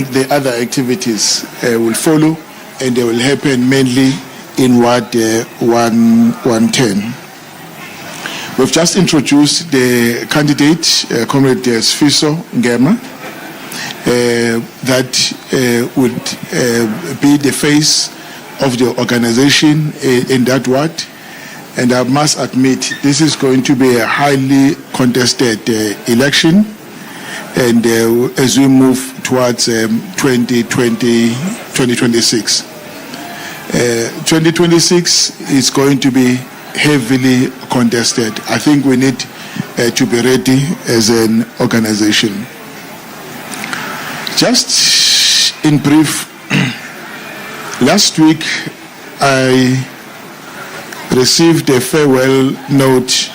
think the other activities will follow, and they will happen mainly in Ward 110. We've just introduced the candidate, Comrade Sfiso Ngema, that would be the face of the organization in that ward. And I must admit, this is going to be a highly contested election. And as we move towards 2026. 2026 is going to be heavily contested. I think we need to be ready as an organization. Just in brief, last week I received a farewell note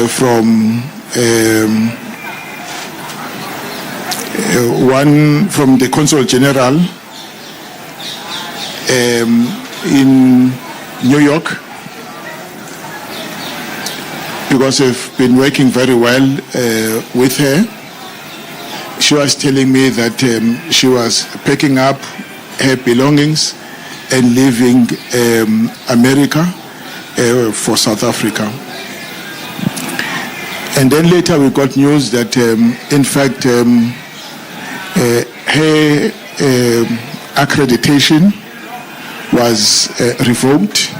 from one from the Consul General in New York, because I've been working very well with her. She was telling me that she was packing up her belongings and leaving America for South Africa. And then later we got news that in fact her accreditation was revoked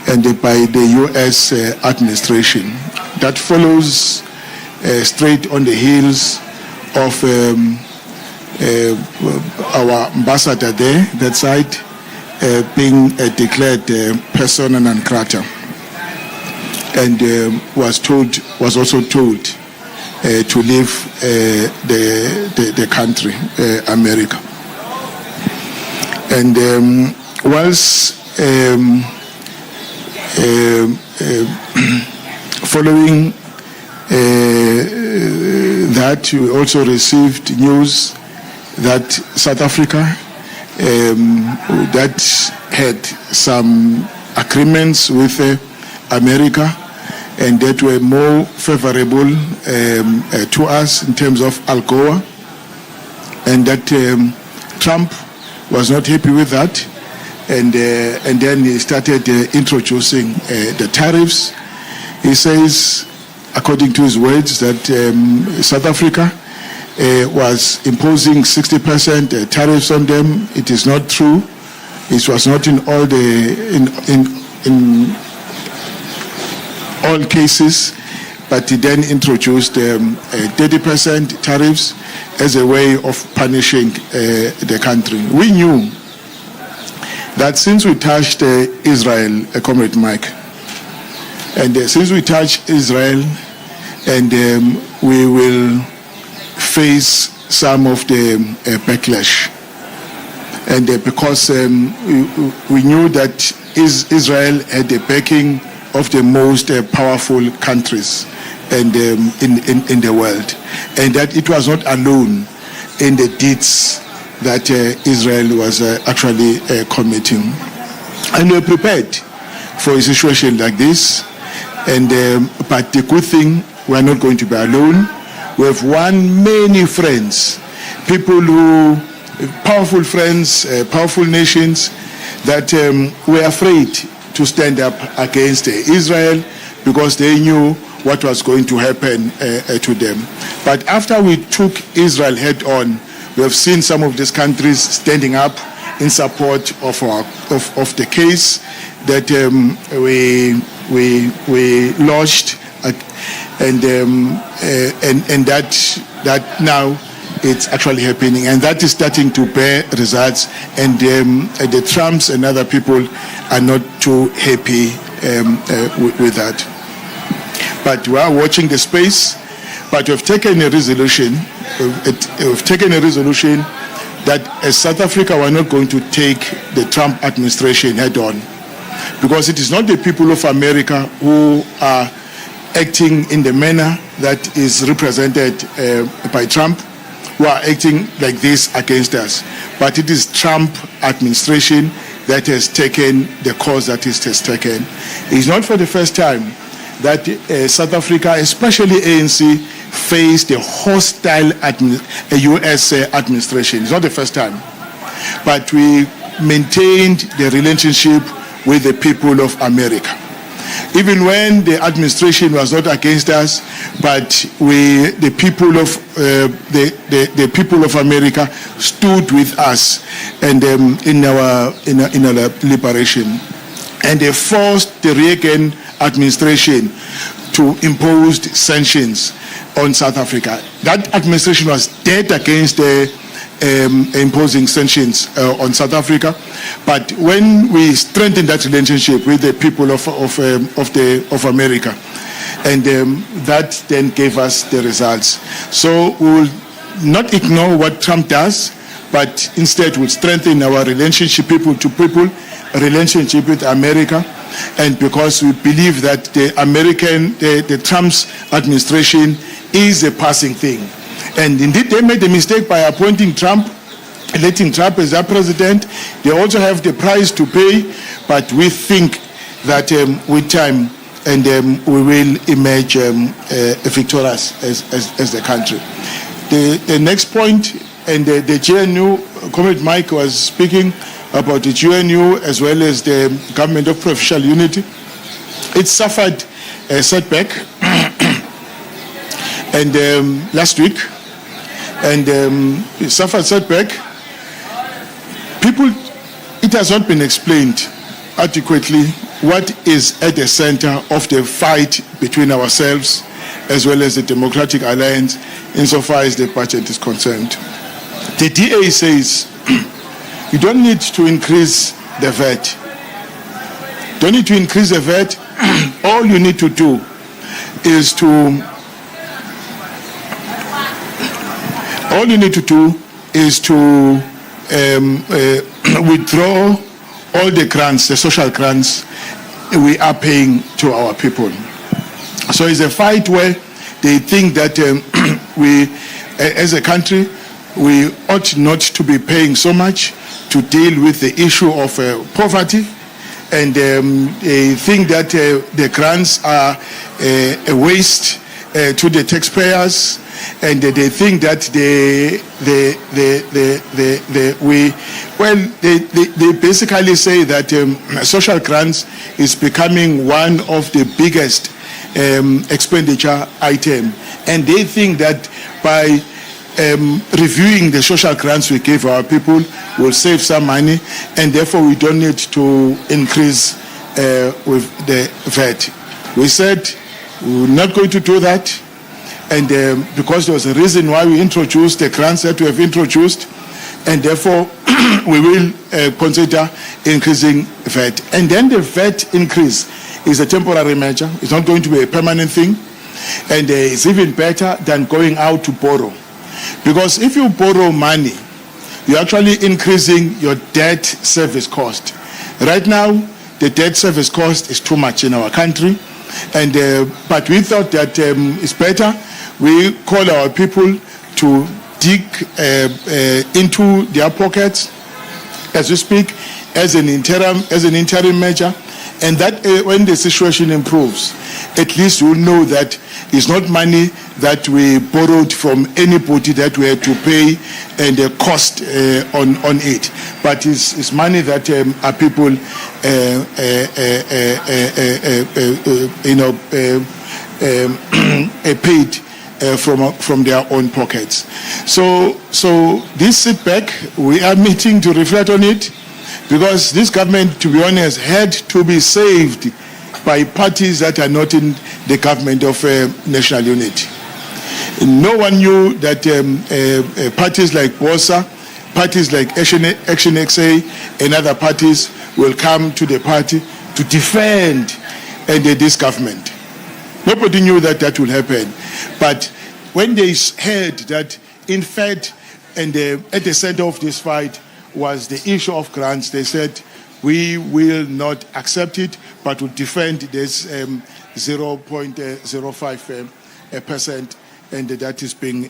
and by the U.S. administration. That follows straight on the heels of our ambassador there, that side, being declared persona non grata, and was also told to leave the country, America. And whilst following that, we also received news that South Africa that had some agreements with America and that were more favorable to us in terms of ALCOA, and that Trump was not happy with that, and then he started introducing the tariffs. He says, according to his words, that South Africa was imposing 60% tariffs on them. It is not true. It was not in all all cases, but he then introduced 30% tariffs as a way of punishing the country. We knew that since we touched Israel, Comrade Mike, and since we touched Israel, and we will face some of the backlash. And because we knew that Israel had the backing of the most powerful countries and in the world, and that it was not alone in the deeds that Israel was actually committing. And we're prepared for a situation like this. And but the good thing, we're not going to be alone. We have won many friends, people who, powerful friends, powerful nations that were afraid to stand up against Israel because they knew what was going to happen to them. But after we took Israel head on, we have seen some of these countries standing up in support of the case that we lodged, and that now it's actually happening, and that is starting to bear results. And the Trumps and other people are not too happy with that. But we are watching the space. But we've taken a resolution. We've taken a resolution that as South Africa, we're not going to take the Trump administration head on, because it is not the people of America who are acting in the manner that is represented by Trump, who are acting like this against us. But it is Trump administration that has taken the course that it has taken. It's not for the first time that South Africa, especially ANC, faced a hostile U.S. administration. It's not the first time. But we maintained the relationship with the people of America. Even when the administration was not against us, but the people of America stood with us and in our liberation, and they forced the Reagan administration to impose sanctions on South Africa. That administration was dead against imposing sanctions on South Africa, but when we strengthened that relationship with the people of America, and that then gave us the results. So we will not ignore what Trump does, but instead we'll strengthen our relationship, people to people, relationship with America, and because we believe that the Trump's administration is a passing thing. And indeed, they made a mistake by appointing Trump, electing Trump as their president. They also have the price to pay, but we think that with time, and we will emerge victorious as the country. The next point, and the GNU, Comrade Mike was speaking about the GNU as well as the Government of Provincial Unity. It suffered a setback and last week, and it suffered setback. It has not been explained adequately what is at the center of the fight between ourselves as well as the Democratic Alliance insofar as the budget is concerned. The DA says you don't need to increase the VAT. Don't need to increase the VAT. All you need to do is to withdraw all the grants, the social grants we are paying to our people. So it's a fight where they think that we, as a country, we ought not to be paying so much to deal with the issue of poverty, and they think that the grants are a waste to the taxpayers, and they think that they basically say that social grants is becoming one of the biggest expenditure item, and they think that by reviewing the social grants we give our people will save some money, and therefore we don't need to increase with the VAT. We said we're not going to do that, and because there was a reason why we introduced the grants that we have introduced, and therefore we will consider increasing VAT. And then the VAT increase is a temporary measure. It's not going to be a permanent thing, and it's even better than going out to borrow. Because if you borrow money, you're actually increasing your debt service cost. Right now, the debt service cost is too much in our country, and but we thought that it's better we call our people to dig into their pockets, as we speak, as an interim measure, and that when the situation improves, at least we'll know that it's not money that we borrowed from anybody that we had to pay and the cost on it, but it's money that our people paid from their own pockets. So this setback, we are meeting to reflect on it, because this government, to be honest, had to be saved by parties that are not in the government of national unity. No one knew that parties like BOSA, parties like Action XA, and other parties will come to the party to defend this government. Nobody knew that that would happen. But when they heard that, in fact, and at the center of this fight was the issue of grants, they said, we will not accept it, but will defend this 0.05%, and that is being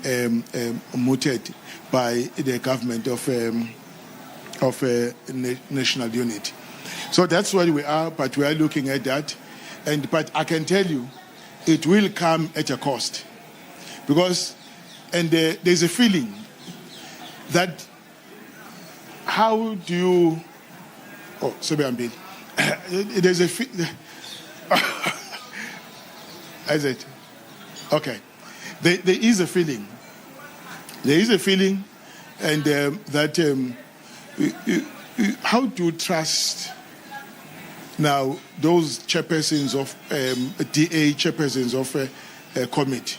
mooted by the government of national unity. So that's where we are, but we are looking at that. But I can tell you, it will come at a cost, Because, and there's a feeling that how do you, oh, sorry, I'm big. There's a is it? Okay. There is a feeling. There is a feeling, and that how do you trust now those chairpersons of DA, chairpersons of a committee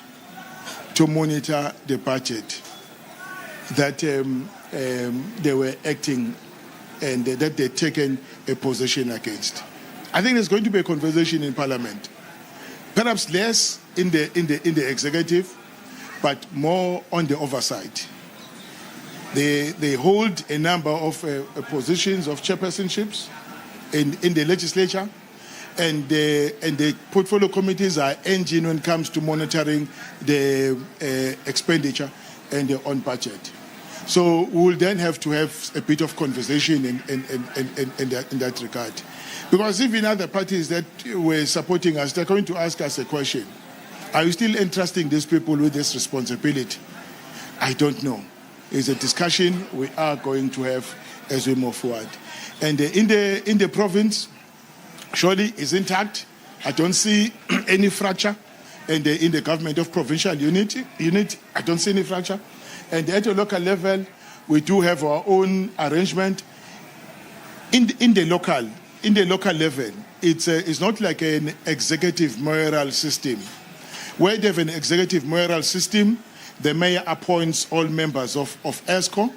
to monitor the budget that they were acting and that they've taken a position against? I think there's going to be a conversation in Parliament, perhaps less in the executive, but more on the oversight. They hold a number of positions of chairpersonships in the legislature, and the portfolio committees are engine when it comes to monitoring the expenditure and the on budget. So we'll then have to have a bit of conversation in that regard. Because even other parties that were supporting us, they're going to ask us a question. Are you still entrusting these people with this responsibility? I don't know. It's a discussion we are going to have as we move forward. And in the province, surely is intact. I don't see any fracture. And in the government of provincial unit, I don't see any fracture. And at a local level, we do have our own arrangement. In the local level, it's not like an executive mayoral system. Where they have an executive mayoral system, the mayor appoints all members of ESCO,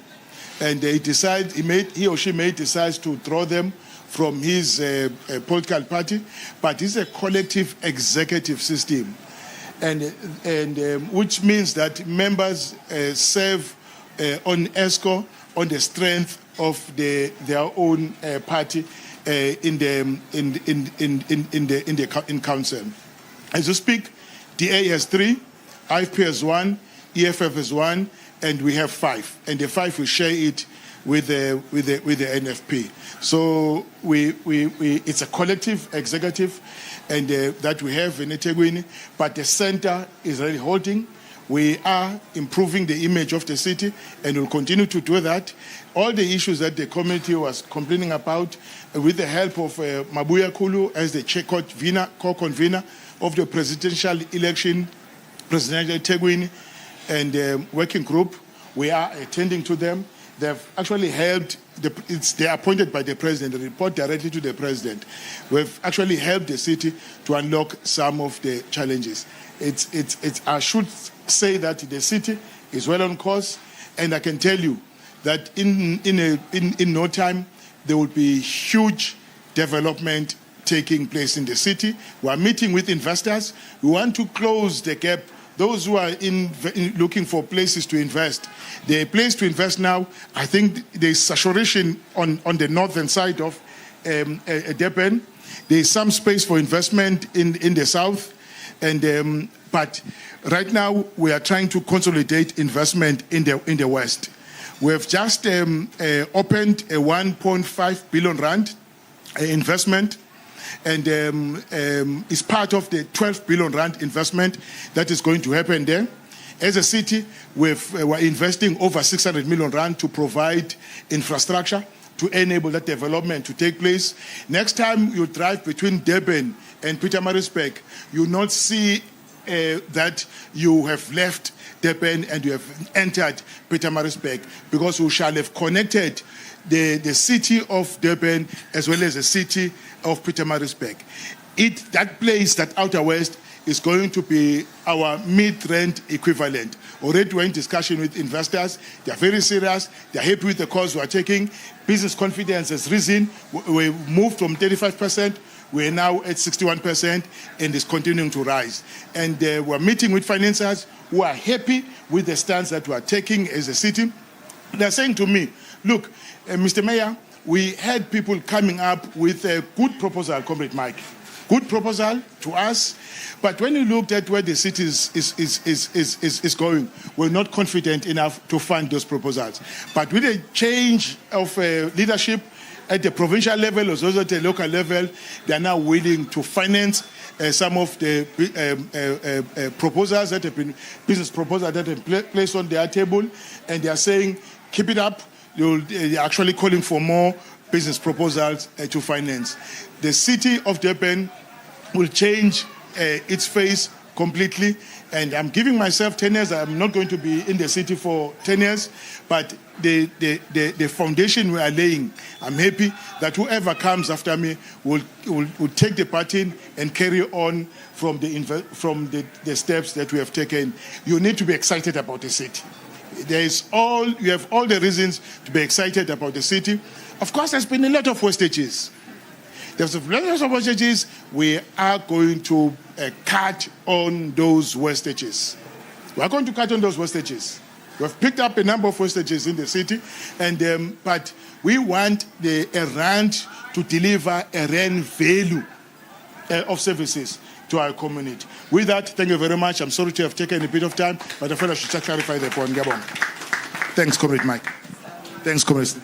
and he or she may decide to draw them from his political party, but it's a collective executive system, and which means that members serve on ESCO on the strength of their own party in council. As you speak, DA has 3, IFP has 1, EFF has 1, and we have 5. And the 5 will share it with the NFP. So it's a collective executive, and that we have in eThekwini, but the center is really holding. We are improving the image of the city, and will continue to do that. All the issues that the committee was complaining about, with the help of Mabuya Kulu as the co-convener of the presidential election, presidential eThekwini, and working group, we are attending to them. They've actually helped, they're appointed by the president, they report directly to the president. We've actually helped the city to unlock some of the challenges. I should say that the city is well on course, and I can tell you that in no time, there will be huge development taking place in the city. We are meeting with investors. We want to close the gap. Those who are looking for places to invest, the place to invest now, I think there's saturation on the northern side of Durban. There's some space for investment in the south, and but right now we are trying to consolidate investment in the west. We have just opened a 1.5 billion rand investment, and it's part of the 12 billion rand investment that is going to happen there. As a city, we're investing over 600 million rand to provide infrastructure to enable that development to take place. Next time you drive between Durban and Pietermaritzburg, you'll not see that you have left Durban and you have entered Pietermaritzburg, because we shall have connected the city of Durban as well as the city of Pietermaritzburg. That place, that Outer West, is going to be our mid-rent equivalent. Already we're in discussion with investors. They are very serious. They are happy with the course we are taking. Business confidence has risen. We moved from 35%. We're now at 61%, and it's continuing to rise. And we're meeting with financiers who are happy with the stance that we are taking as a city. They're saying to me, look, Mr. Mayor, we had people coming up with a good proposal, Comrade Mike. Good proposal to us, but when you looked at where the city is going, we're not confident enough to fund those proposals. But with a change of leadership at the provincial level as well as at the local level, they are now willing to finance some of the proposals that have been, business proposals that have been placed on their table, and they are saying, keep it up. They are actually calling for more business proposals to finance. The city of Durban will change its face completely, and I'm giving myself 10 years. I'm not going to be in the city for 10 years, but the foundation we are laying, I'm happy that whoever comes after me will take the baton and carry on from the steps that we have taken. You need to be excited about the city. You have all the reasons to be excited about the city. Of course, there's been a lot of wastages. There's a lot of wastages. We are going to cut on those wastages. We are going to cut on those wastages. We have picked up a number of wastages in the city, and but we want a rand to deliver a rand value of services to our community. With that, thank you very much. I'm sorry to have taken a bit of time, but I felt I should just clarify the point. Thanks, Comrade Mike. Thanks, Comrade.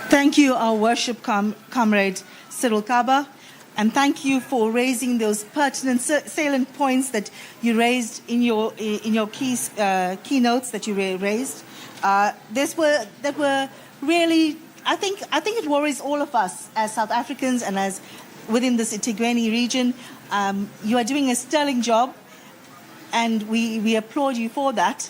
Thank you, our worship comrade Cyril Kaba, and thank you for raising those pertinent, salient points that you raised in your keynotes that you raised. That were really, I think it worries all of us as South Africans and as within this Tigweni region. You are doing a sterling job, and we applaud you for that.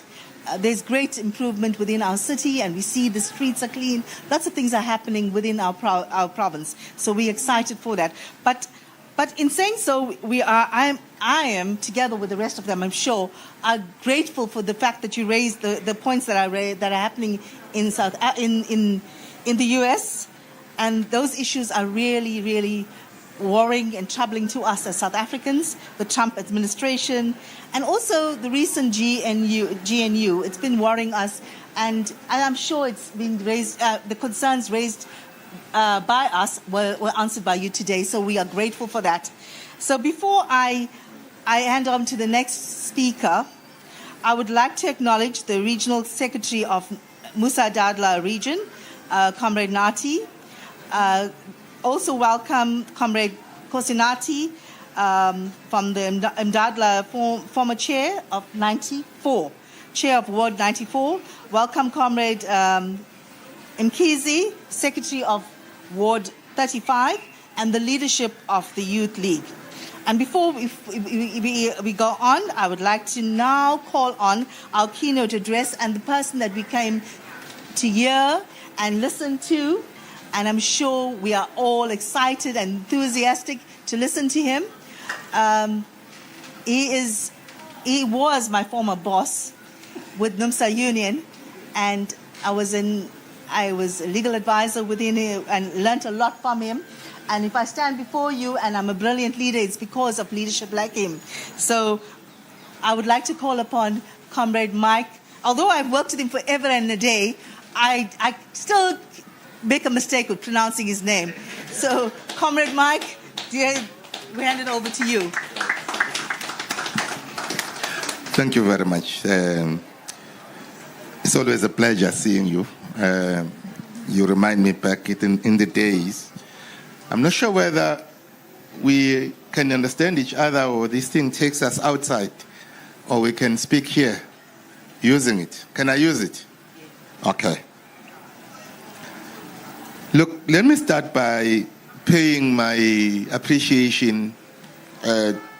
There's great improvement within our city, and we see the streets are clean. Lots of things are happening within our province, so we're excited for that. But in saying so, I am together with the rest of them, I'm sure, are grateful for the fact that you raised the points that are happening in the US, and those issues are really, really worrying and troubling to us as South Africans, the Trump administration, and also the recent GNU. It's been worrying us, and I'm sure it's been raised, the concerns raised by us were answered by you today, so we are grateful for that. So before I hand on to the next speaker, I would like to acknowledge the Regional Secretary of Musa Dadla region, Comrade Nati. Also welcome Comrade Kosinati from the Mdadla, former chair of 94, chair of Ward 94. Welcome Comrade Mkhizi, Secretary of Ward 35, and the leadership of the Youth League. And before we go on, I would like to now call on our keynote address and the person that we came to hear and listen to. And I'm sure we are all excited and enthusiastic to listen to him. He was my former boss with NUMSA Union, and I was a legal advisor within him and learned a lot from him. And if I stand before you and I'm a brilliant leader, it's because of leadership like him. So I would like to call upon Comrade Mike. Although I've worked with him forever and a day, I still make a mistake with pronouncing his name. So, Comrade Mike, we hand it over to you. Thank you very much. It's always a pleasure seeing you. You remind me back in the days. I'm not sure whether we can understand each other or this thing takes us outside, or we can speak here using it. Can I use it? Okay. Look, let me start by paying my appreciation,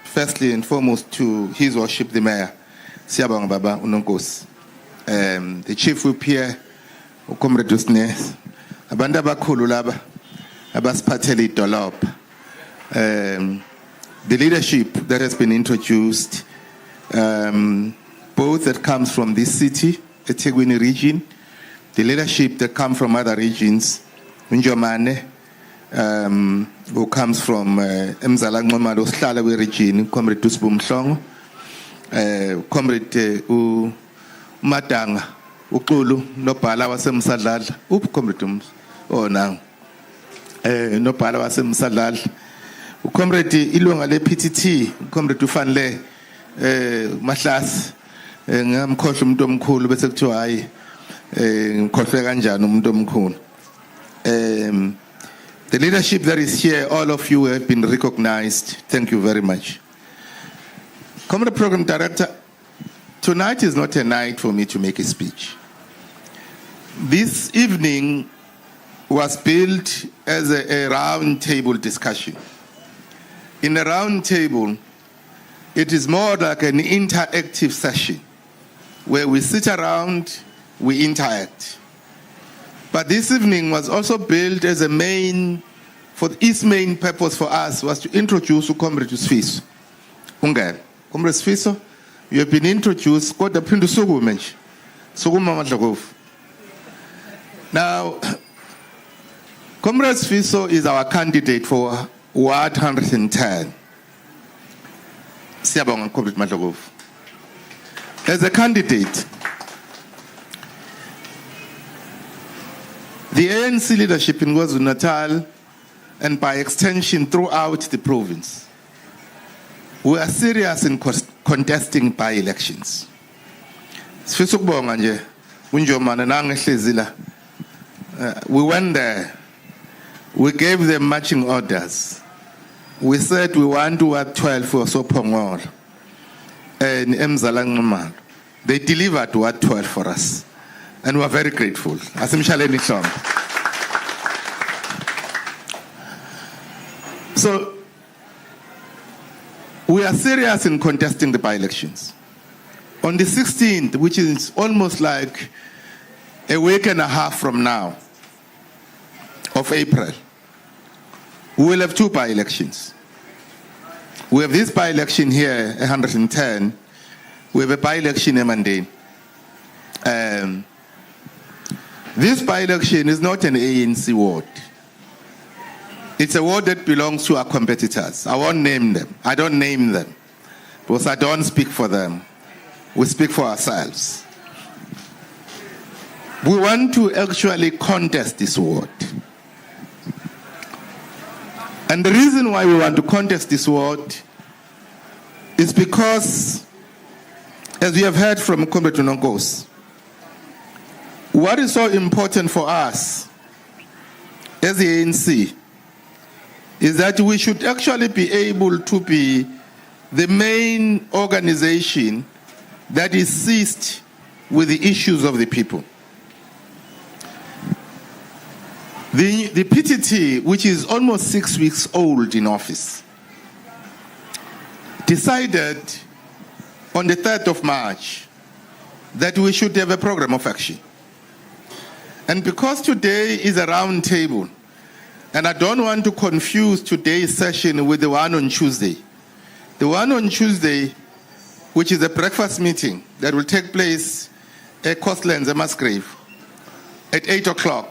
firstly and foremost, to His Worship the Mayor, Siyabonga Baba Unonkos, the Chief Whip here, Comrade Dusnes, abantu abakhulu laba abasiphathele idolobha, the leadership that has been introduced, both that comes from this city, the Tigweni region, the leadership that come from other regions. Njomane, who comes from Mzala Ngomalo Slalawe region, Comrade Dusbu Mhlongo, Comrade Matanga, Ukulu, Nopala Wasemsadlal, Comrade now, Nopala Wasemsadlal, Comrade Ilongale PTT, Comrade Tufanle, Mashlas, ngamkhohlwa umuntu omkhulu bese kuthiwa hayi ngikhohlwe kanjani umuntu omkhulu. The leadership that is here, all of you have been recognized. Thank you very much. Comrade Program Director, tonight is not a night for me to make a speech. This evening was built as a round table discussion. In a round table, it is more like an interactive session where we sit around, we interact. But this evening was also built as its main purpose for us was to introduce Comrade Sfiso. Comrade Sfiso, you have been introduced. Now, Comrade Sfiso is our candidate for Ward 110. As a candidate, the ANC leadership in KwaZulu-Natal and by extension throughout the province, we are serious in contesting by-elections. We went there, we gave them marching orders. We said we want to Ward 12 for Sopongol and Mzalangamal. They delivered Ward 12 for us. And we're very grateful. So, we are serious in contesting the by-elections. On the 16th, which is almost like a week and a half from now, of April, we will have two by-elections. We have this by-election here, 110. We have a by-election in Mandane. This by-election is not an ANC ward. It's a ward that belongs to our competitors. I won't name them. I don't name them because I don't speak for them. We speak for ourselves. We want to actually contest this ward. And the reason why we want to contest this ward is because, as we have heard from Comrade Nongos, what is so important for us as the ANC is that we should actually be able to be the main organization that is seized with the issues of the people. The PTT, which is almost 6 weeks old in office, decided on the 3rd of March that we should have a program of action. And because today is a round table, and I don't want to confuse today's session with the one on Tuesday. The one on Tuesday, which is a breakfast meeting that will take place at Coastlands and Musgrave at 8 o'clock.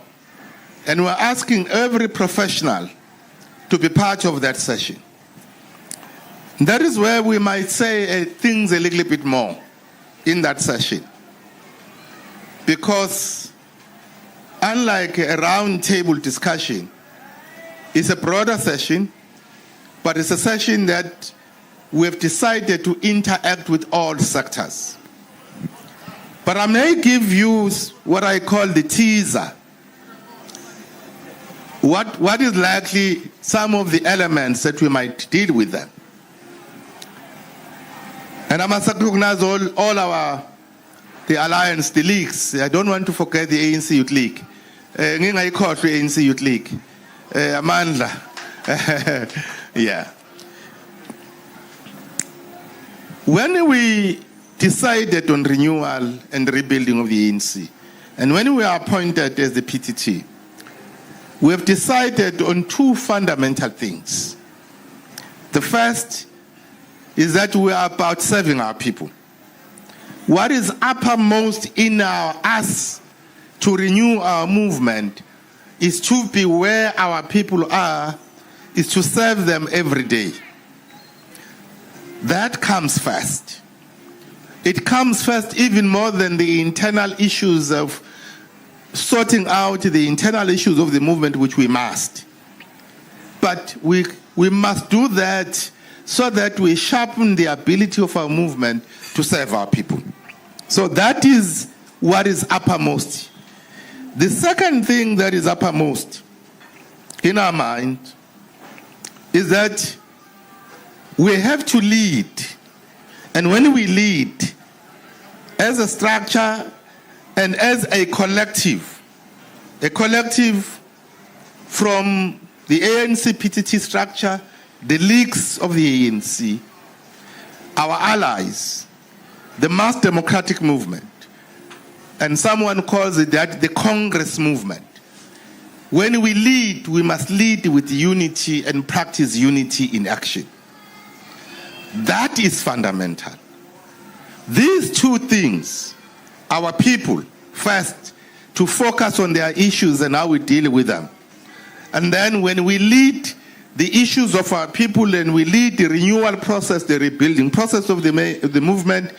And we're asking every professional to be part of that session. That is where we might say things a little bit more in that session. Because unlike a round table discussion, it's a broader session, but it's a session that we have decided to interact with all sectors. But I may give you what I call the teaser. What is likely some of the elements that we might deal with them. And I must recognize all the alliance, the leagues. I don't want to forget the ANC Youth League. I call the ANC Youth League. Amanda. Yeah. When we decided on renewal and rebuilding of the ANC, and when we are appointed as the PTT, we have decided on two fundamental things. The first is that we are about serving our people. What is uppermost in us to renew our movement is to be where our people are, is to serve them every day. That comes first. It comes first even more than the internal issues of sorting out the internal issues of the movement, which we must. But we must do that so that we sharpen the ability of our movement to serve our people. So that is what is uppermost. The second thing that is uppermost in our mind is that we have to lead. And when we lead as a structure and as a collective from the ANC PTT structure, the leagues of the ANC, our allies, the mass democratic movement, and someone calls it that the Congress movement. When we lead, we must lead with unity and practice unity in action. That is fundamental. These two things, our people, first, to focus on their issues and how we deal with them. And then when we lead the issues of our people and we lead the renewal process, the rebuilding process of the movement,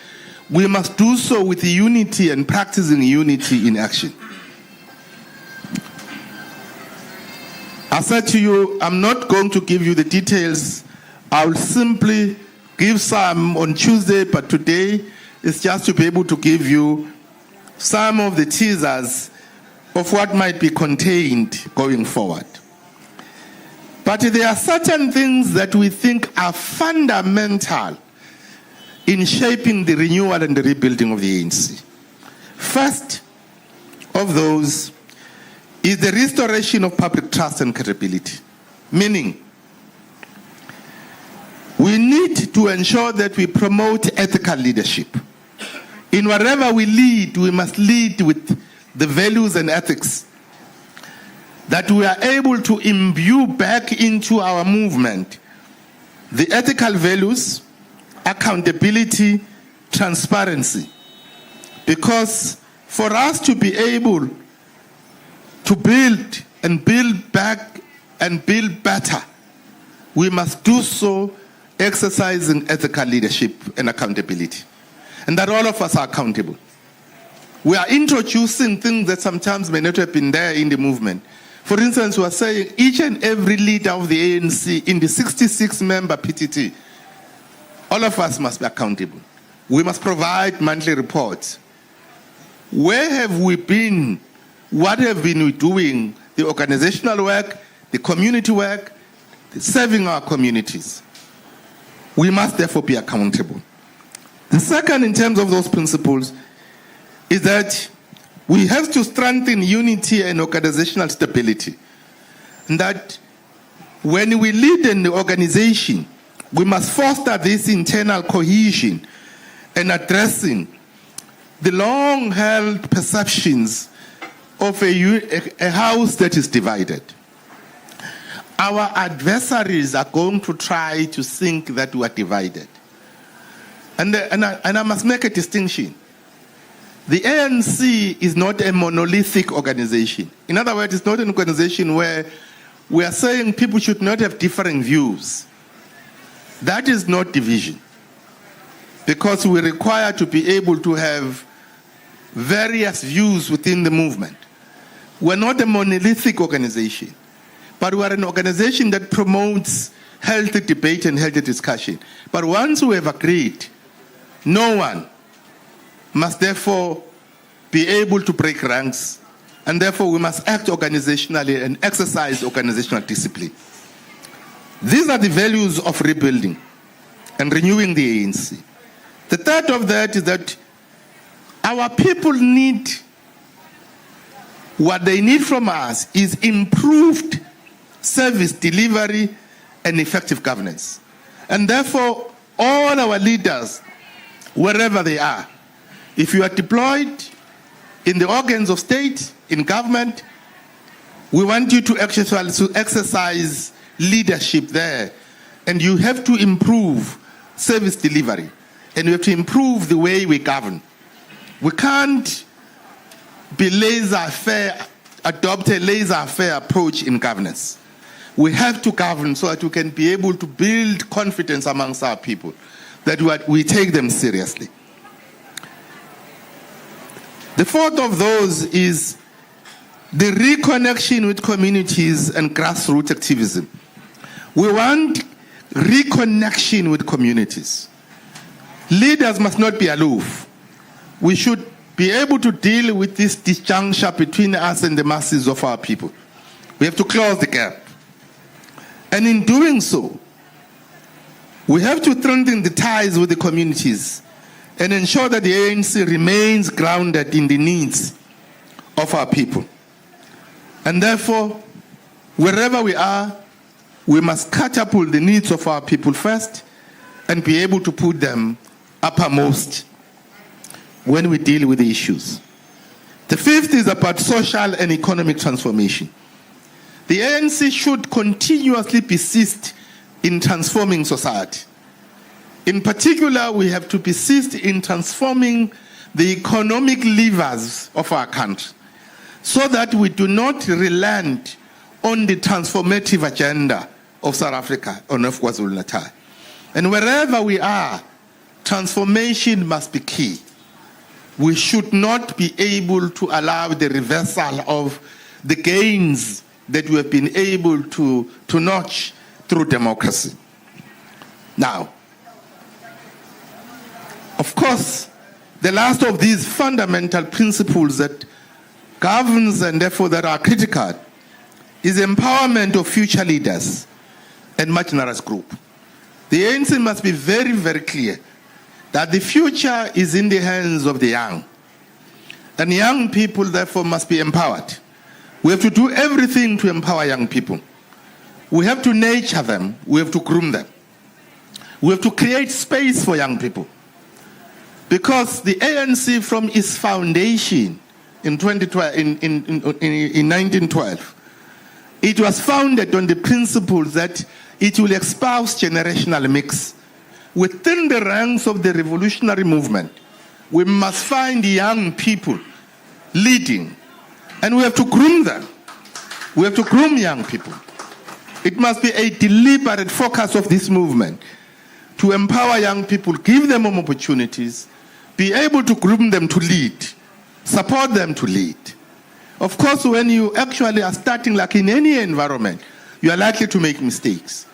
we must do so with unity and practicing unity in action. I said to you, I'm not going to give you the details. I'll simply give some on Tuesday, but today is just to be able to give you some of the teasers of what might be contained going forward. But there are certain things that we think are fundamental in shaping the renewal and the rebuilding of the ANC. First of those is the restoration of public trust and credibility. Meaning, we need to ensure that we promote ethical leadership. In whatever we lead, we must lead with the values and ethics that we are able to imbue back into our movement. The ethical values, accountability, transparency. Because for us to be able to build and build back and build better, we must do so exercising ethical leadership and accountability. And that all of us are accountable. We are introducing things that sometimes may not have been there in the movement. For instance, we are saying each and every leader of the ANC in the 66-member PTT, all of us must be accountable. We must provide monthly reports. Where have we been? What have we been doing? The organizational work, the community work, serving our communities. We must therefore be accountable. The second, in terms of those principles, is that we have to strengthen unity and organizational stability. And that when we lead in the organization, we must foster this internal cohesion and addressing the long-held perceptions of a house that is divided. Our adversaries are going to try to think that we are divided. And I must make a distinction. The ANC is not a monolithic organization. In other words, it's not an organization where we are saying people should not have differing views. That is not division. Because we require to be able to have various views within the movement. We're not a monolithic organization, but we are an organization that promotes healthy debate and healthy discussion. But once we have agreed, no one must therefore be able to break ranks, and therefore we must act organizationally and exercise organizational discipline. These are the values of rebuilding and renewing the ANC. The third of that is that our people need, what they need from us is improved service delivery and effective governance. And therefore, all our leaders, wherever they are, if you are deployed in the organs of state, in government, we want you to exercise leadership there. And you have to improve service delivery. And we have to improve the way we govern. We can't be laissez-faire, adopt a laissez-faire approach in governance. We have to govern so that we can be able to build confidence amongst our people, that we take them seriously. The fourth of those is the reconnection with communities and grassroots activism. We want reconnection with communities. Leaders must not be aloof. we should be able to deal with this disjuncture between us and the masses of our people. We have to close the gap. And in doing so, we have to strengthen the ties with the communities and ensure that the ANC remains grounded in the needs of our people. And therefore, wherever we are, we must catapult the needs of our people first and be able to put them uppermost when we deal with the issues. The fifth is about social and economic transformation. The ANC should continuously persist in transforming society. In particular, we have to persist in transforming the economic levers of our country so that we do not relent on the transformative agenda of South Africa or of KwaZulu-Natal. And wherever we are, transformation must be key. We should not be able to allow the reversal of the gains that we have been able to notch through democracy. Now, of course, the last of these fundamental principles that governs and therefore that are critical is empowerment of future leaders and marginalized group. The ANC must be very, very clear that the future is in the hands of the young. And young people, therefore, must be empowered. We have to do everything to empower young people. We have to nurture them. We have to groom them. We have to create space for young people. Because the ANC, from its foundation in 1912, it was founded on the principle that it will espouse generational mix. Within the ranks of the revolutionary movement, we must find young people leading, and we have to groom them. We have to groom young people. It must be a deliberate focus of this movement to empower young people, give them opportunities, be able to groom them to lead, support them to lead. Of course, when you actually are starting, like in any environment, you are likely to make mistakes.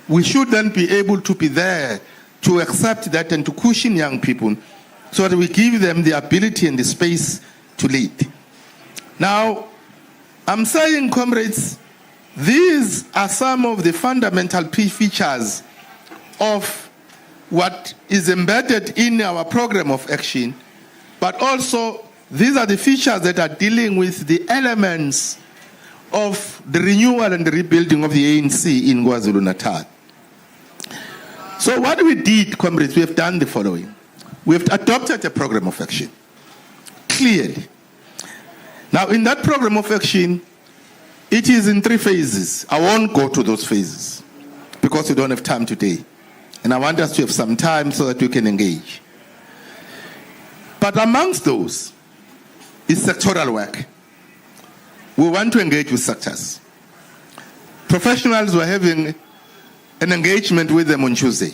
We should then be able to be there to accept that and to cushion young people so that we give them the ability and the space to lead. Now, I'm saying, comrades, these are some of the fundamental features of what is embedded in our program of action, but also these are the features that are dealing with the elements of the renewal and the rebuilding of the ANC in KwaZulu-Natal. So what we did, comrades, we have done the following. We have adopted a program of action, clearly. Now, in that program of action, it is in 3 phases. I won't go to those phases because we don't have time today. And I want us to have some time so that we can engage. But amongst those is sectoral work. We want to engage with sectors. Professionals were having an engagement with them on Tuesday.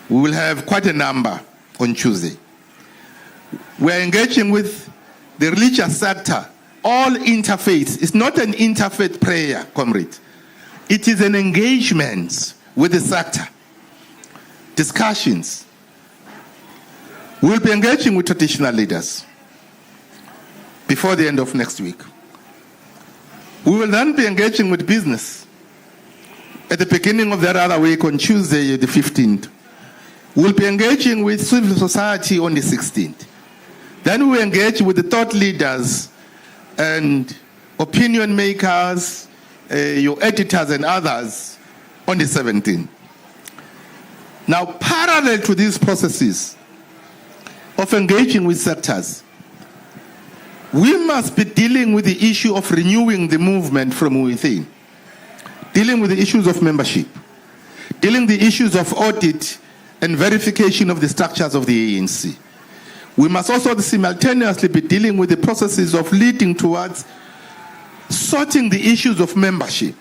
We will have quite a number on Tuesday. We're engaging with the religious sector, all interfaith. It's not an interfaith prayer, comrade. It is an engagement with the sector. Discussions. We'll be engaging with traditional leaders before the end of next week. We will then be engaging with business at the beginning of that other week on Tuesday, the 15th. We'll be engaging with civil society on the 16th. Then we engage with the thought leaders and opinion makers, your editors and others on the 17th. Now, parallel to these processes of engaging with sectors, we must be dealing with the issue of renewing the movement from within, dealing with the issues of membership, dealing with the issues of audit and verification of the structures of the ANC. We must also simultaneously be dealing with the processes of leading towards sorting the issues of membership.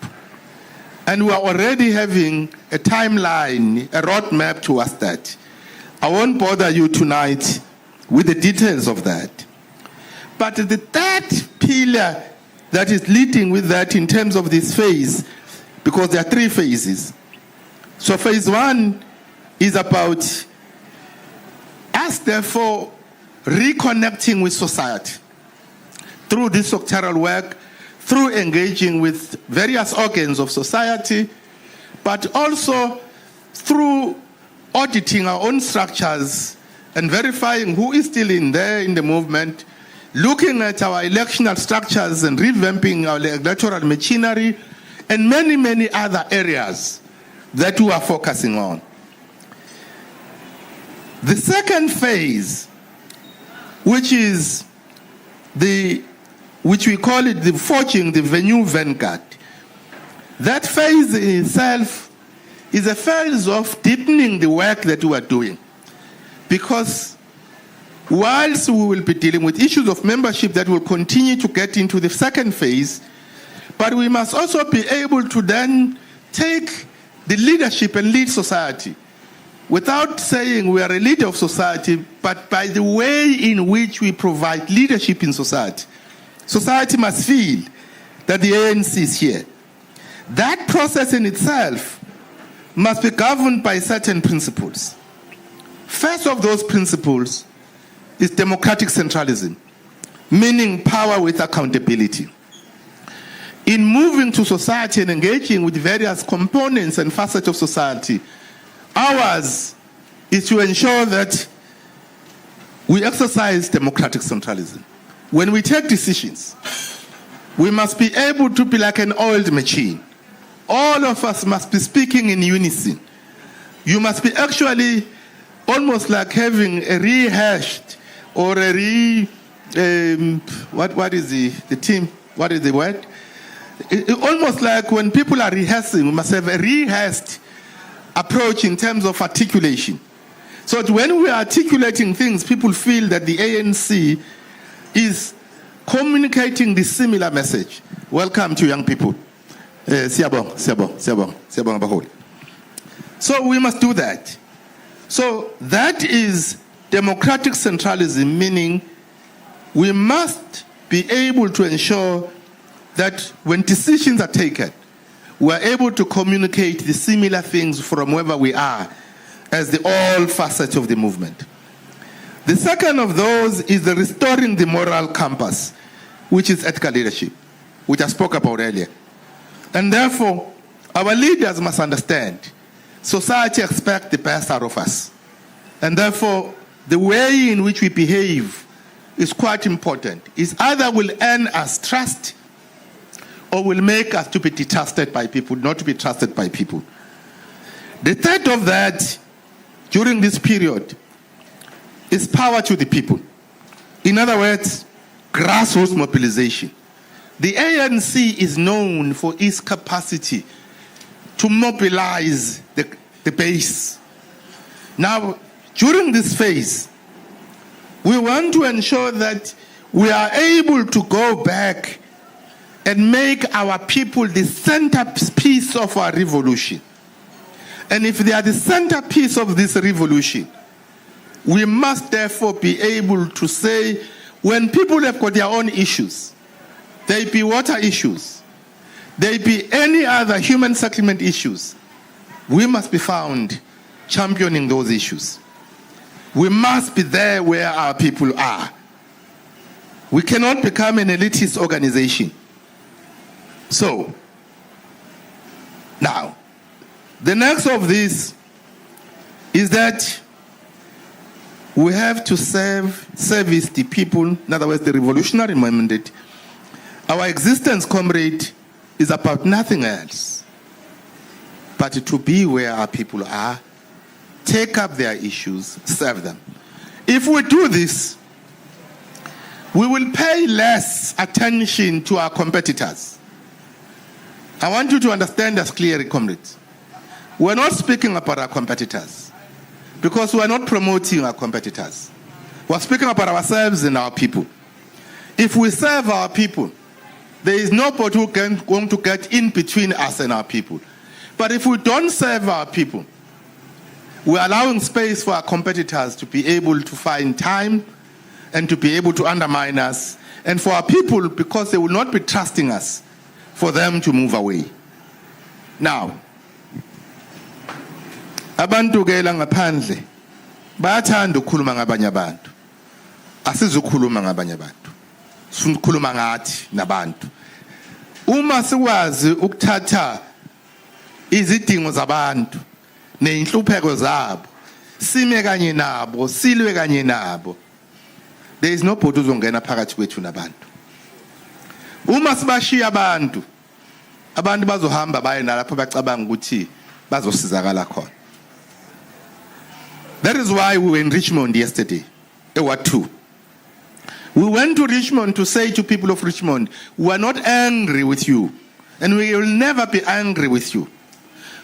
And we are already having a timeline, a roadmap towards that. I won't bother you tonight with the details of that. But the third pillar that is leading with that in terms of this phase, because there are 3 phases. So phase 1 is about us, therefore, reconnecting with society through this sectoral work, through engaging with various organs of society, but also through auditing our own structures and verifying who is still in there in the movement, looking at our electional structures and revamping our electoral machinery, and many, many other areas that we are focusing on. The second phase, which we call it the forging the new vanguard, that phase in itself is a phase of deepening the work that we are doing. Because whilst we will be dealing with issues of membership that will continue to get into the second phase, but we must also be able to then take the leadership and lead society without saying we are a leader of society, but by the way in which we provide leadership in society. Society must feel that the ANC is here. That process in itself must be governed by certain principles. First of those principles is democratic centralism, meaning power with accountability. In moving to society and engaging with various components and facets of society, ours is to ensure that we exercise democratic centralism. When we take decisions, we must be able to be like an oiled machine. All of us must be speaking in unison. You must be actually almost like having a rehashed or a what is the team? What is the word? Almost like when people are rehearsing, we must have a rehashed approach in terms of articulation. So that when we are articulating things, people feel that the ANC is communicating the similar message. Welcome to young people. Siyabonga. So we must do that. So that is democratic centralism, meaning we must be able to ensure that when decisions are taken, we are able to communicate the similar things from wherever we are as the all facets of the movement. The second of those is the restoring the moral compass, which is ethical leadership, which I spoke about earlier. And therefore, our leaders must understand society expects the best out of us. And therefore, the way in which we behave is quite important. It either will earn us trust or will make us to be detested by people, not to be trusted by people. The third of that, during this period, is power to the people. In other words, grassroots mobilization. The ANC is known for its capacity to mobilize the base. Now, during this phase, we want to ensure that we are able to go back and make our people the centerpiece of our revolution. And if they are the centerpiece of this revolution, we must therefore be able to say, when people have got their own issues, they be water issues, they be any other human settlement issues, we must be found championing those issues. We must be there where our people are. We cannot become an elitist organization. So, now, the next of this is that we have to service the people, in other words, the revolutionary mandate. Our existence, comrade, is about nothing else but to be where our people are, take up their issues, serve them. If we do this, we will pay less attention to our competitors. I want you to understand us clearly, comrades. We're not speaking about our competitors because we're not promoting our competitors. We're speaking about ourselves and our people. If we serve our people, there is nobody who can going to get in between us and our people. But if we don't serve our people, we're allowing space for our competitors to be able to find time and to be able to undermine us, and for our people, because they will not be trusting us, for them to move away. Now, abantu ke la ngaphandle bayathanda ukukhuluma ngabanye abantu. asizukhuluma ngabanye abantu. Sifuna ukukhuluma ngathi nabantu. Uma sikwazi ukuthatha izidingo zabantu neinhlupheko zabo, sime kanye nabo, silwe kanye nabo, there is no point uzongena phakathi kwethu nabantu. Uma sibashiya abantu bazohamba baye nalapho bacabanga ukuthi bazosizakala khona. That is why we were in Richmond yesterday, Ward 2. We went to Richmond to say to people of Richmond, we are not angry with you, and we will never be angry with you.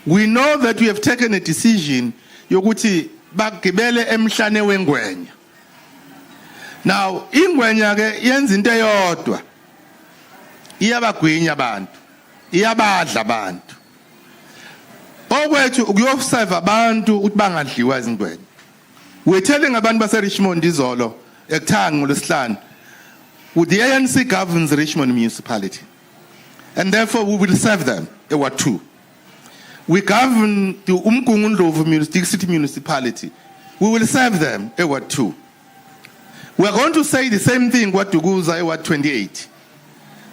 We know that we have taken a decision yokuthi bagibele emhlane wengwenya. Now, ingwenya ke yenza into eyodwa. Iyabagwinya abantu, iyabadla abantu. Okwethu ukuyoserve abantu ukuthi bangadliwa izingwenya. We're telling abantu base Richmond izolo ekuthanga ngolesihlanu, the ANC governs Richmond municipality, and therefore we will serve them. Ward 2. We govern the Umgungundlovu City municipality. We will serve them. Ward 2. We are going to say the same thing what Duguza Ward 28,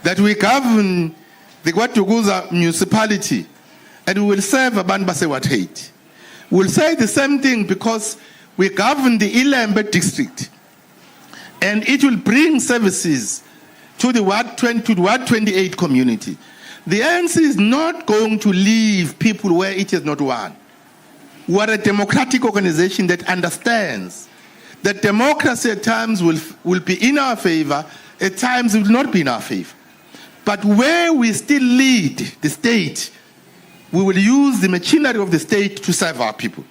that we govern the Duguza municipality, and we will serve Abanbase Ward 8. We will say the same thing because we govern the Ilembe district, and it will bring services to the Ward 28 community. The ANC is not going to leave people where it is not won. We are a democratic organization that understands that democracy at times will be in our favor, at times it will not be in our favor. But where we still lead the state, we will use the machinery of the state to serve our people.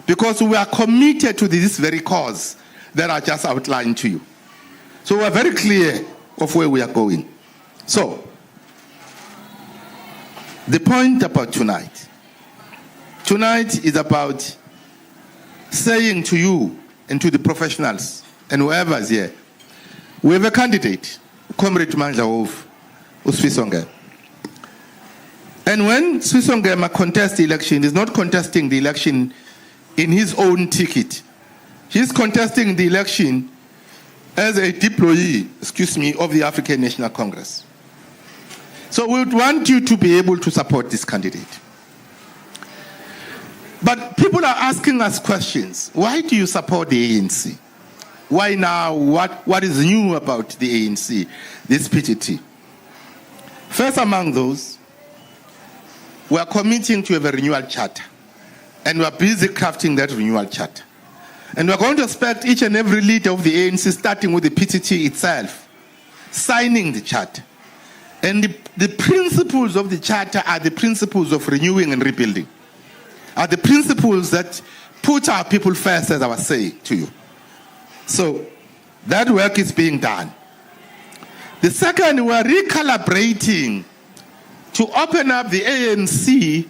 Because we are committed to this very cause that I just outlined to you. So we are very clear of where we are going. So, the point about tonight. Tonight is about saying to you and to the professionals and whoever is here, we have a candidate, Comrade Manja of Swisonge. And when Swisonge contests the election, he's not contesting the election in his own ticket. He's contesting the election as a deployee, of the African National Congress. So we would want you to be able to support this candidate. But people are asking us questions. Why do you support the ANC? Why now? What is new about the ANC, this PTT? First among those, we are committing to have a renewal charter. And we are busy crafting that renewal charter. And we are going to expect each and every leader of the ANC, starting with the PTT itself, signing the charter. And the principles of the charter are the principles of renewing and rebuilding, are the principles that put our people first, as I was saying to you. So that work is being done. The second, we are recalibrating to open up the ANC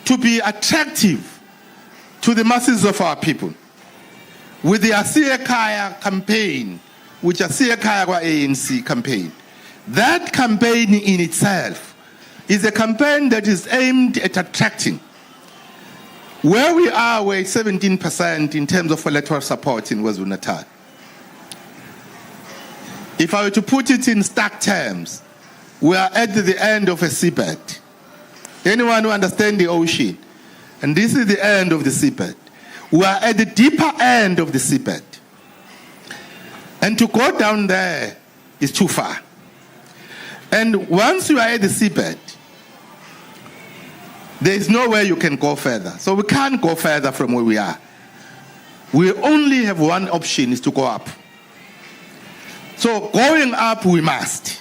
to be attractive to the masses of our people. With the Asiya Kaya campaign, which Asiya Kaya ANC campaign, that campaign in itself is a campaign that is aimed at attracting. Where we are, we're 17% in terms of electoral support in KwaZulu-Natal. If I were to put it in stark terms, we are at the end of a seabed. Anyone who understands the ocean, and this is the end of the seabed. We are at the deeper end of the seabed. And to go down there is too far. And once you are at the seabed, there is nowhere you can go further. So we can't go further from where we are. We only have one option, is to go up. So going up we must.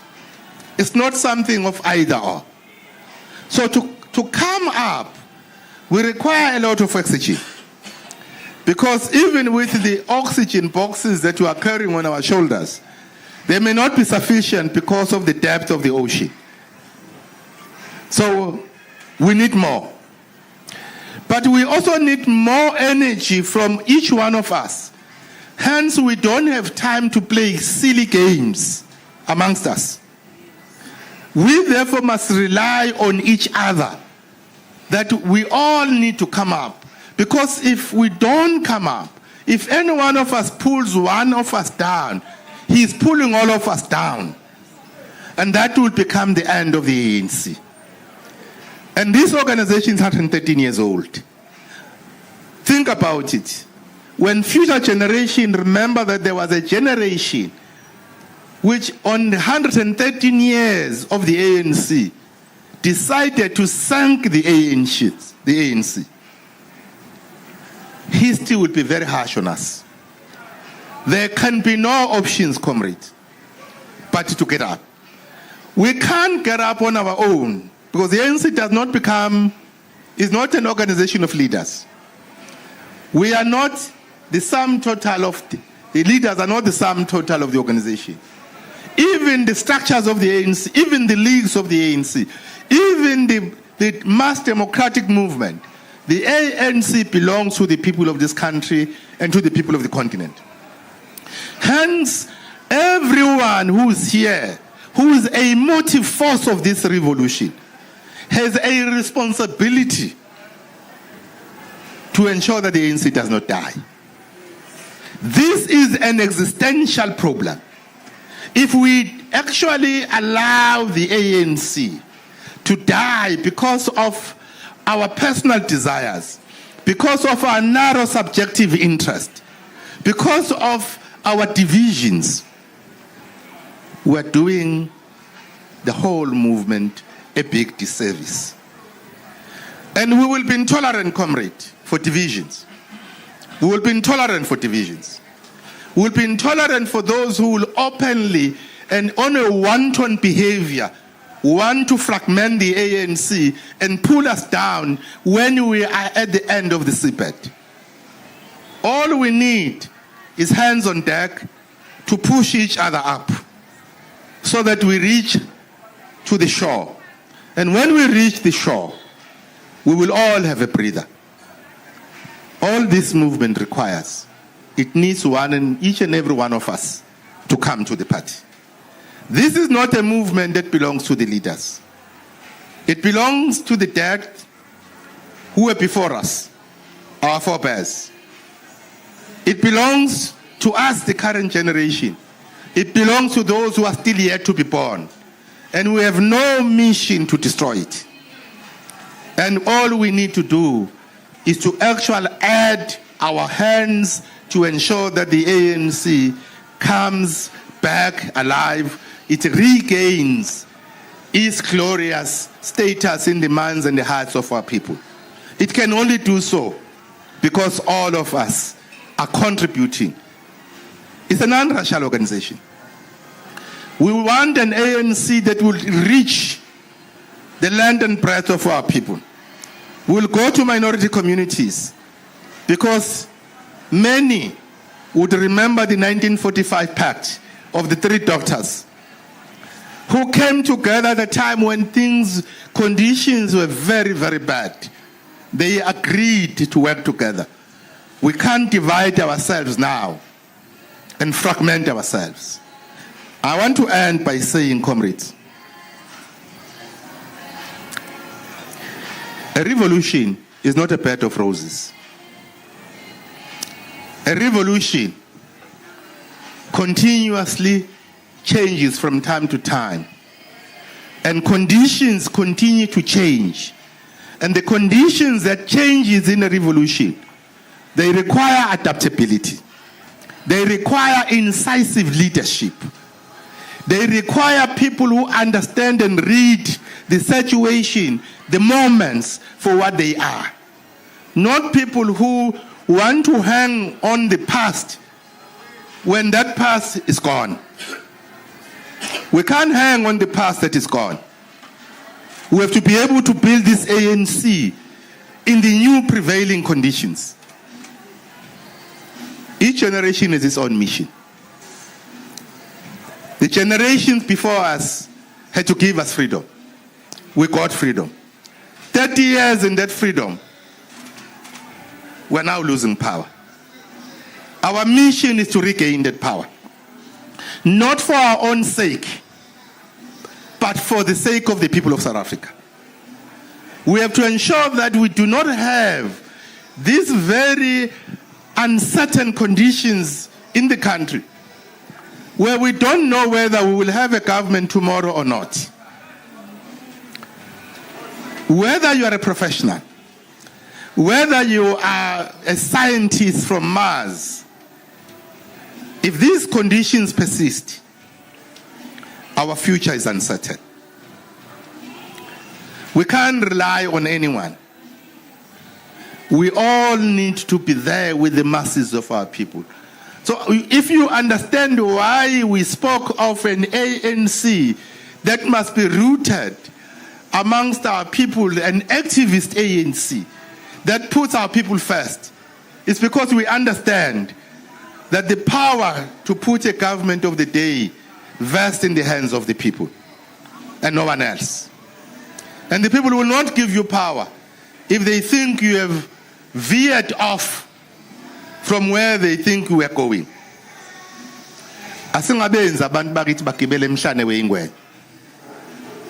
It's not something of either or. So to come up, we require a lot of oxygen. Because even with the oxygen boxes that we are carrying on our shoulders, they may not be sufficient because of the depth of the ocean. So we need more. But we also need more energy from each one of us. Hence, we don't have time to play silly games amongst us. We therefore must rely on each other, that we all need to come up. Because if we don't come up, if any one of us pulls one of us down, he's pulling all of us down. And that will become the end of the ANC. And this organization is 113 years old. Think about it. When future generation remember that there was a generation which on 113 years of the ANC decided to sink the ANC. History will be very harsh on us. There can be no options, comrade, but to get up. We can't get up on our own because the ANC is not an organization of leaders. We are not the sum total of the leaders are not the sum total of the organization. Even the structures of the ANC, even the leagues of the ANC, even the mass democratic movement, the ANC belongs to the people of this country and to the people of the continent. Hence, everyone who is here, who is a motive force of this revolution, has a responsibility to ensure that the ANC does not die. This is an existential problem. If we actually allow the ANC to die because of our personal desires, because of our narrow subjective interest, because of our divisions, we're doing the whole movement a big disservice. And we will be intolerant, comrade, for divisions. We will be intolerant for divisions. We will be intolerant for those who will openly and on a wanton behavior want to fragment the ANC and pull us down when we are at the end of the seabed. All we need is hands on deck to push each other up so that we reach to the shore. And when we reach the shore, we will all have a breather. All this movement requires, it needs each and every one of us to come to the party. This is not a movement that belongs to the leaders. It belongs to the dead who were before us, our forebears. It belongs to us, the current generation. It belongs to those who are still yet to be born. And we have no mission to destroy it. And all we need to do is to actually add our hands to ensure that the ANC comes back alive. It regains its glorious status in the minds and the hearts of our people. It can only do so because all of us are contributing. It's a non-racial organization. We want an ANC that will reach the length and breadth of our people. We'll go to minority communities because many would remember the 1945 Pact of the three doctors who came together at a time when conditions were very, very bad. They agreed to work together. We can't divide ourselves now and fragment ourselves. I want to end by saying, comrades, a revolution is not a bed of roses. A revolution continuously changes from time to time. And conditions continue to change. And the conditions that changes in a revolution, they require adaptability. They require incisive leadership. They require people who understand and read the situation, the moments for what they are. Not people who want to hang on the past when that past is gone. We can't hang on the past that is gone. We have to be able to build this ANC in the new prevailing conditions. Each generation has its own mission. The generations before us had to give us freedom. We got freedom. 30 years in that freedom, we're now losing power. Our mission is to regain that power. Not for our own sake, but for the sake of the people of South Africa. We have to ensure that we do not have this very uncertain conditions in the country, where we don't know whether we will have a government tomorrow or not. Whether you are a professional, whether you are a scientist from Mars, if these conditions persist, our future is uncertain. We can't rely on anyone. We all need to be there with the masses of our people. So if you understand why we spoke of an ANC that must be rooted amongst our people, an activist ANC that puts our people first, it's because we understand that the power to put a government of the day vests in the hands of the people and no one else. And the people will not give you power if they think you have veered off from where they think we are going. Asingabenza abantu bakithi bagibele emhlane weingwenya.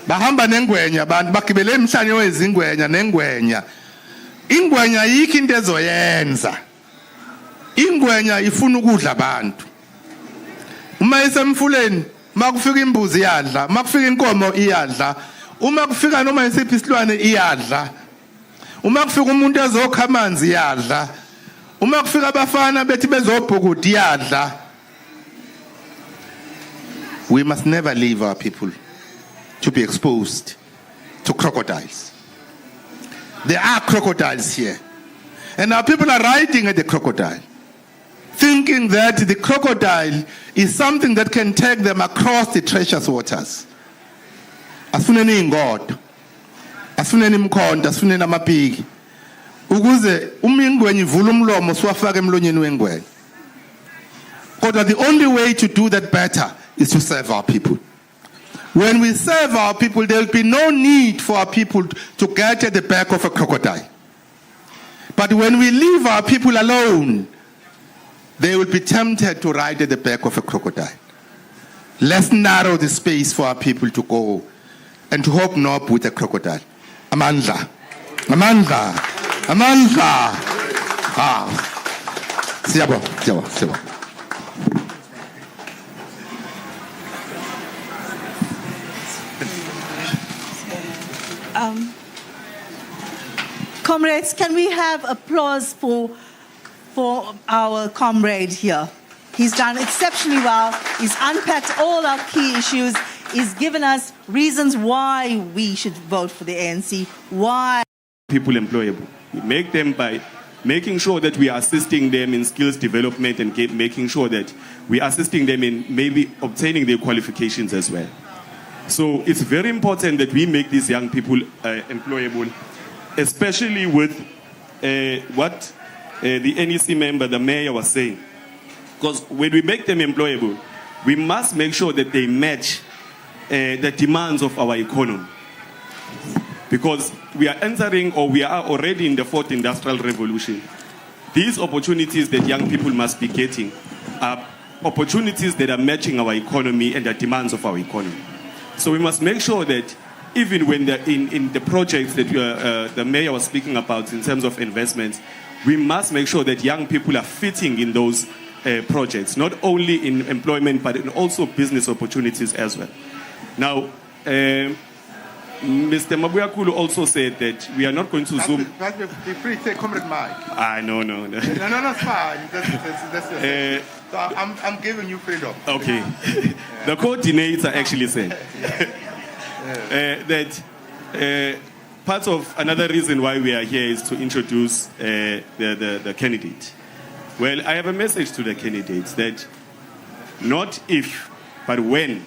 Bahamba nengwenya abantu bagibele emhlane wezingwenya nengwenya. Ingwenya yikho into ezoyenza. Ingwenya ifuna ukudla abantu. Uma isemfuleni, makufika imbuzi iyadla, makufika inkomo iyadla, uma kufika noma isiphi isilwane iyadla. Uma kufika umuntu ezokha amanzi iyadla. Uma kufika abafana bethi bezobhukuda iyadla. We must never leave our people to be exposed to crocodiles. There are crocodiles here. And our people are riding at the crocodile, thinking that the crocodile is something that can take them across the treacherous waters. Afuneni ingodo, afuneni imkhonto, afuneni amapiki. Ukuze umingwenye ivule umlomo siwafake emlonyeni wengwenye. Kodwa the only way to do that better is to serve our people. When we serve our people, there will be no need for our people to get at the back of a crocodile. But when we leave our people alone, they will be tempted to ride at the back of a crocodile. Let's narrow the space for our people to go and to hope not with a crocodile. Amandla. Amandla. Amandla. Siyabo. Comrades, can we have applause for our comrade here? He's done exceptionally well. He's unpacked all our key issues. He's given us reasons why we should vote for the ANC, why people employable. We make them by making sure that we are assisting them in skills development and making sure that we are assisting them in maybe obtaining their qualifications as well. So it's very important that we make these young people employable, especially with what the NEC member, the mayor, was saying. Because when we make them employable, we must make sure that they match the demands of our economy. Because we are entering, or we are already in the fourth industrial revolution. These opportunities that young people must be getting are opportunities that are matching our economy and the demands of our economy. So we must make sure that even when they're in the projects that the mayor was speaking about in terms of investments, we must make sure that young people are fitting in those projects, not only in employment, but in also business opportunities as well. Now, Mr. Mabuyakulu also said that we are not going to zoom. Be free to say, Comrade Mike. No. No, it's fine. That's so I'm giving you freedom. Okay. The coordinator actually said that part of another reason why we are here is to introduce the candidate. Well, I have a message to the candidates that not if, but when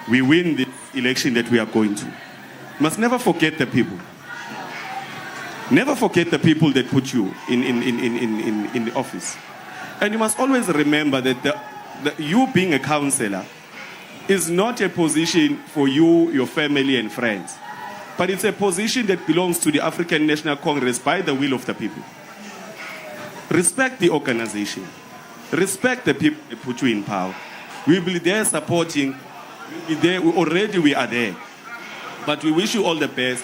we win the election that we are going to, you must never forget the people. Never forget the people that put you in the office. And you must always remember that you being a councillor is not a position for you, your family and friends, but it's a position that belongs to the African National Congress by the will of the people. Respect the organization. Respect the people that put you in power. We will be there supporting. We'll be there. We are there. But we wish you all the best.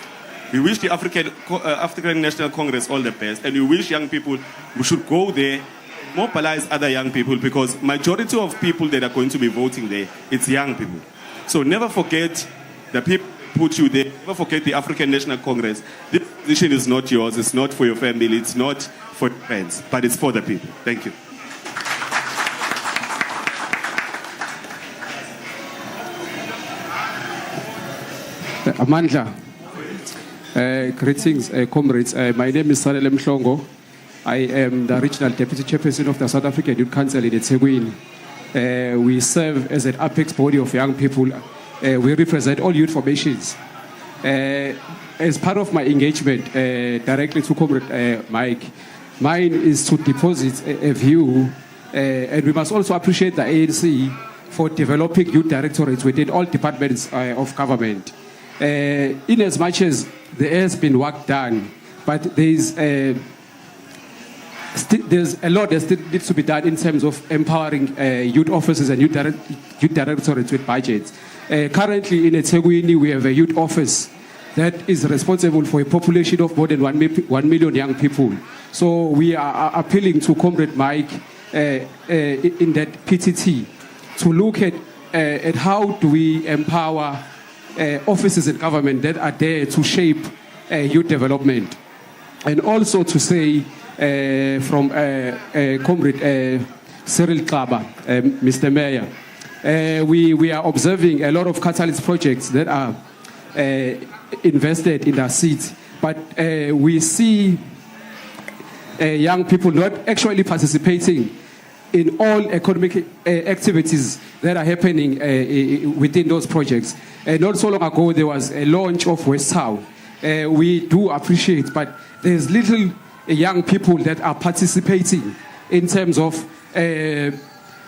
We wish the African National Congress all the best, and we wish young people we should go there, mobilize other young people, because majority of people that are going to be voting there, it's young people. So never forget the people who put you there. Never forget the African National Congress. This position is not yours. It's not for your family. It's not for friends, but it's for the people. Thank you. Amandla, greetings, comrades. My name is Sanele Mhlongo. I am the regional deputy chairperson of the South African Youth Council in eThekwini. We serve as an apex body of young people. We represent all youth formations. As part of my engagement directly to Comrade Mike, mine is to deposit a view, and we must also appreciate the ANC for developing youth directorates within all departments of government. In as much as there has been work done, but there's a lot that still needs to be done in terms of empowering youth officers and youth directorates with budgets. Currently in eThekwini, we have a youth office that is responsible for a population of more than 1 million young people. So we are appealing to Comrade Mike in that PTT to look at how do we empower offices in government that are there to shape youth development. And also to say from Comrade Cyril Kaba, Mr. Mayor, we are observing a lot of catalyst projects that are invested in our seats, but we see young people not actually participating in all economic activities that are happening within those projects. Not so long ago, there was a launch of West Town. We do appreciate, but there's little young people that are participating in terms of the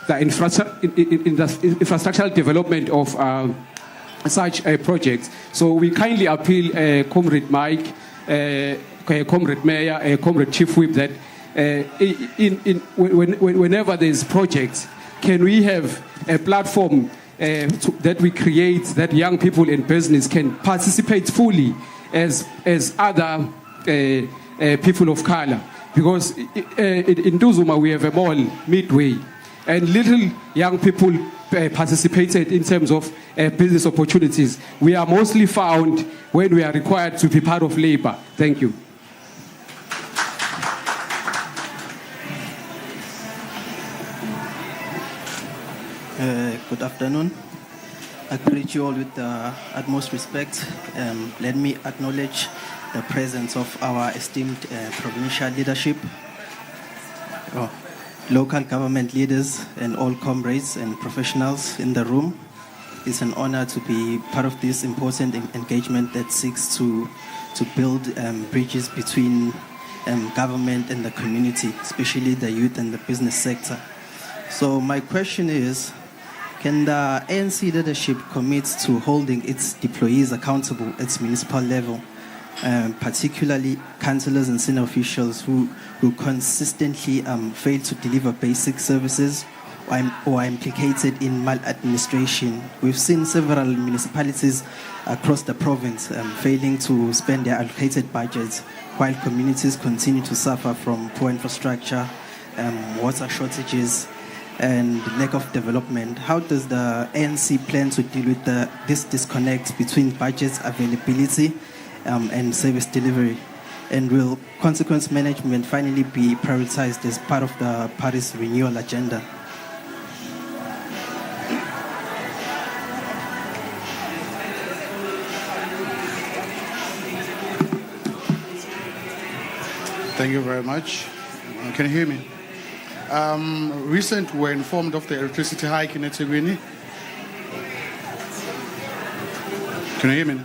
infrastructural development of such projects. So we kindly appeal, Comrade Mike, Comrade Mayor, Comrade Chief Whip, that whenever there's projects, can we have a platform that we create that young people in business can participate fully as other people of color? Because in Duzuma we have a mall midway, and little young people participated in terms of business opportunities. We are mostly found when we are required to be part of labor. Thank you. Good afternoon. I greet you all with the utmost respect. Let me acknowledge the presence of our esteemed provincial leadership, local government leaders, and all comrades and professionals in the room. It's an honor to be part of this important engagement that seeks to build bridges between government and the community, especially the youth and the business sector. So my question is, can the ANC leadership commit to holding its deployees accountable at municipal level, particularly councillors and senior officials who consistently fail to deliver basic services or are implicated in maladministration? We've seen several municipalities across the province failing to spend their allocated budgets, while communities continue to suffer from poor infrastructure, water shortages, and lack of development. How does the ANC plan to deal with this disconnect between budget availability and service delivery? And will consequence management finally be prioritized as part of the Paris Renewal agenda? Thank you very much. Can you hear me? Recently, we're informed of the electricity hike in eThekwini. Can you hear me?